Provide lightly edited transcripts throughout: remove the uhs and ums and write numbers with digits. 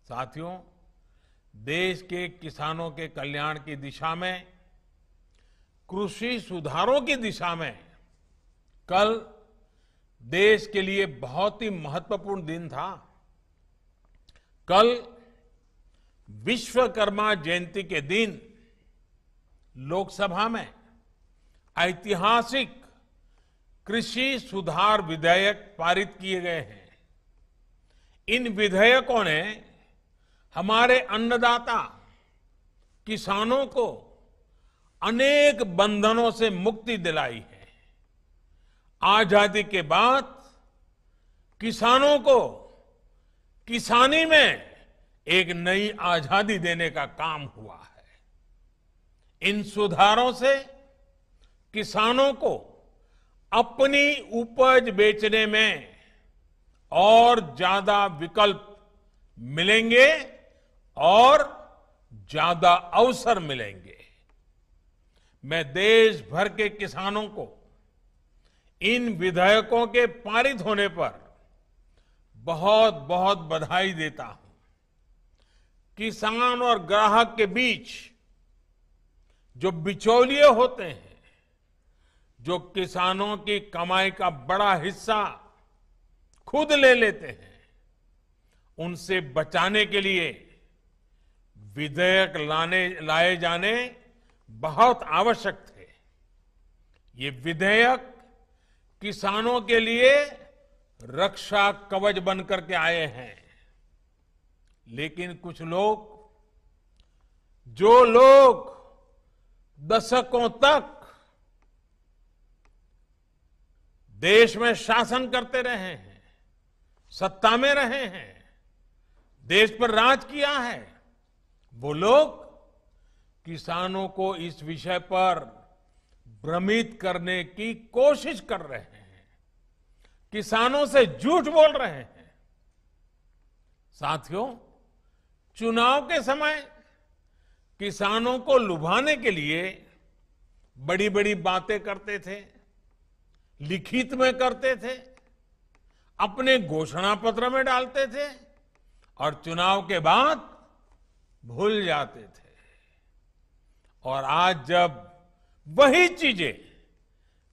साथियों, देश के किसानों के कल्याण की दिशा में, कृषि सुधारों की दिशा में कल देश के लिए बहुत ही महत्वपूर्ण दिन था। कल विश्वकर्मा जयंती के दिन लोकसभा में ऐतिहासिक कृषि सुधार विधेयक पारित किए गए हैं। इन विधेयकों ने हमारे अन्नदाता किसानों को अनेक बंधनों से मुक्ति दिलाई है। आजादी के बाद किसानों को किसानी में एक नई आजादी देने का काम हुआ है। इन सुधारों से किसानों को अपनी उपज बेचने में और ज्यादा विकल्प मिलेंगे और ज्यादा अवसर मिलेंगे। मैं देश भर के किसानों को इन विधेयकों के पारित होने पर बहुत बहुत बधाई देता हूं। किसान और ग्राहक के बीच जो बिचौलिए होते हैं, जो किसानों की कमाई का बड़ा हिस्सा खुद ले लेते हैं, उनसे बचाने के लिए विधेयक लाए जाने बहुत आवश्यक थे। ये विधेयक किसानों के लिए रक्षा कवच बनकर के आए हैं। लेकिन कुछ लोग, जो लोग दशकों तक देश में शासन करते रहे हैं, सत्ता में रहे हैं, देश पर राज किया है, वो लोग किसानों को इस विषय पर भ्रमित करने की कोशिश कर रहे हैं, किसानों से झूठ बोल रहे हैं। साथियों, चुनाव के समय किसानों को लुभाने के लिए बड़ी बड़ी बातें करते थे, लिखित में करते थे, अपने घोषणा पत्र में डालते थे और चुनाव के बाद भूल जाते थे। और आज जब वही चीजें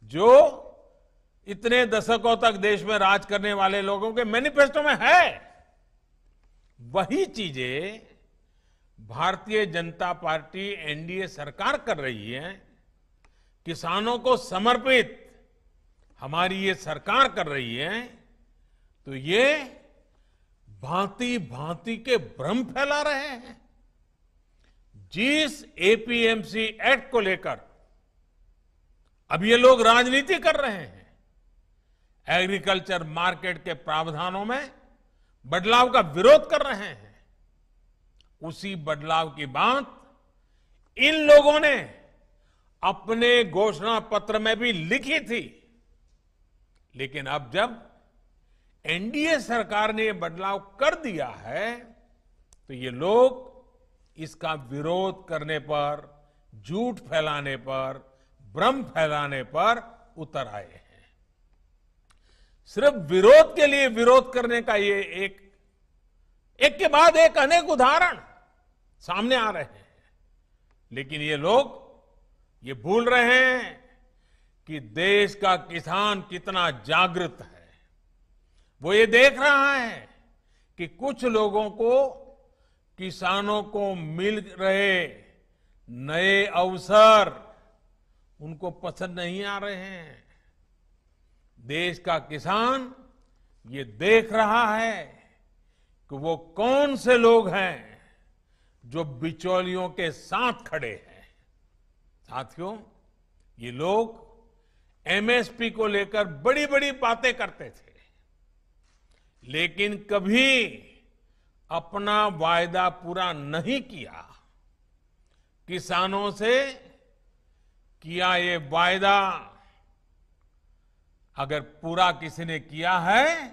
जो इतने दशकों तक देश में राज करने वाले लोगों के मैनिफेस्टो में है, वही चीजें भारतीय जनता पार्टी एनडीए सरकार कर रही है, किसानों को समर्पित हमारी ये सरकार कर रही है, तो ये भांति भांति के भ्रम फैला रहे हैं। जिस एपीएमसी एक्ट को लेकर अब ये लोग राजनीति कर रहे हैं, एग्रीकल्चर मार्केट के प्रावधानों में बदलाव का विरोध कर रहे हैं, उसी बदलाव की बात इन लोगों ने अपने घोषणा पत्र में भी लिखी थी। लेकिन अब जब एनडीए सरकार ने यह बदलाव कर दिया है, तो ये लोग इसका विरोध करने पर, झूठ फैलाने पर, भ्रम फैलाने पर उतर आए हैं। सिर्फ विरोध के लिए विरोध करने का ये एक के बाद एक अनेक उदाहरण सामने आ रहे हैं। लेकिन ये लोग ये भूल रहे हैं कि देश का किसान कितना जागृत है। वो ये देख रहा है कि कुछ लोगों को, किसानों को मिल रहे नए अवसर उनको पसंद नहीं आ रहे हैं। देश का किसान ये देख रहा है कि वो कौन से लोग हैं जो बिचौलियों के साथ खड़े हैं। साथियों, ये लोग एमएसपी को लेकर बड़ी बड़ी बातें करते थे, लेकिन कभी अपना वायदा पूरा नहीं किया। किसानों से किया ये वायदा अगर पूरा किसी ने किया है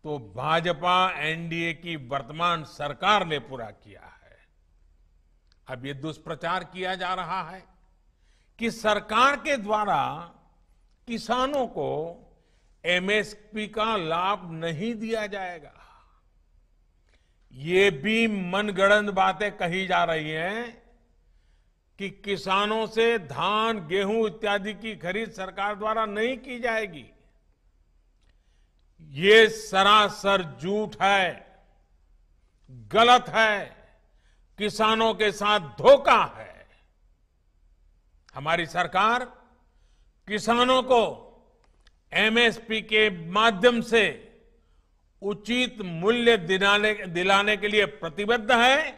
तो भाजपा एनडीए की वर्तमान सरकार ने पूरा किया है। अब ये दुष्प्रचार किया जा रहा है कि सरकार के द्वारा किसानों को एमएसपी का लाभ नहीं दिया जाएगा। ये भी मनगढ़ंत बातें कही जा रही हैं कि किसानों से धान, गेहूं इत्यादि की खरीद सरकार द्वारा नहीं की जाएगी। ये सरासर झूठ है, गलत है, किसानों के साथ धोखा है। हमारी सरकार किसानों को एमएसपी के माध्यम से उचित मूल्य दिलाने के लिए प्रतिबद्ध है।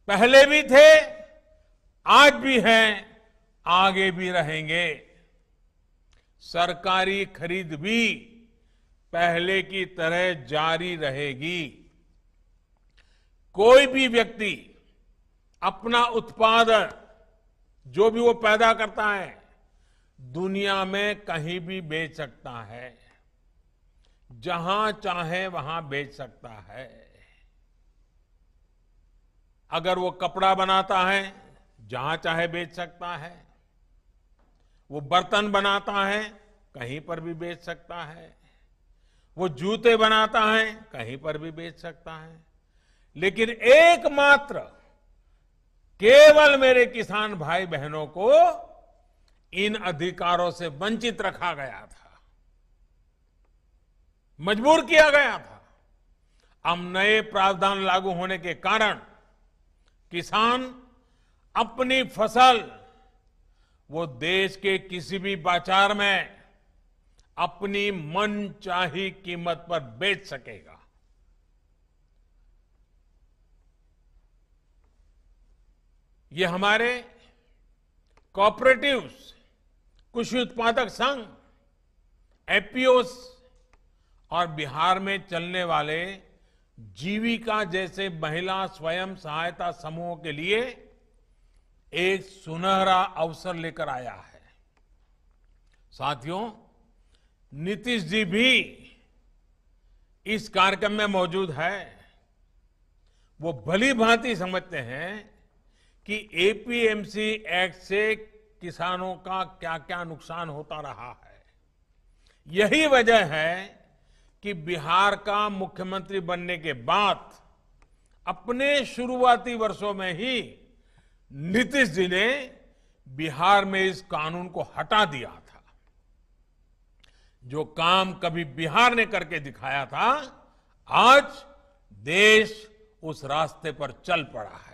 पहले भी थे, आज भी हैं, आगे भी रहेंगे। सरकारी खरीद भी पहले की तरह जारी रहेगी। कोई भी व्यक्ति अपना उत्पादन जो भी वो पैदा करता है दुनिया में कहीं भी बेच सकता है, जहां चाहे वहां बेच सकता है। अगर वो कपड़ा बनाता है जहां चाहे बेच सकता है, वो बर्तन बनाता है कहीं पर भी बेच सकता है, वो जूते बनाता है कहीं पर भी बेच सकता है। लेकिन एकमात्र केवल मेरे किसान भाई बहनों को इन अधिकारों से वंचित रखा गया था, मजबूर किया गया था। अब नए प्रावधान लागू होने के कारण किसान अपनी फसल वो देश के किसी भी बाजार में अपनी मनचाही कीमत पर बेच सकेगा। ये हमारे कोऑपरेटिव्स, कृषि उत्पादक संघ, एपीओस और बिहार में चलने वाले जीविका जैसे महिला स्वयं सहायता समूहों के लिए एक सुनहरा अवसर लेकर आया है। साथियों, नीतीश जी भी इस कार्यक्रम में मौजूद है। वो भली भांति समझते हैं कि एपीएमसी एक्ट से किसानों का क्या क्या नुकसान होता रहा है। यही वजह है कि बिहार का मुख्यमंत्री बनने के बाद अपने शुरुआती वर्षों में ही नीतीश जी ने बिहार में इस कानून को हटा दिया था। जो काम कभी बिहार ने करके दिखाया था, आज देश उस रास्ते पर चल पड़ा है।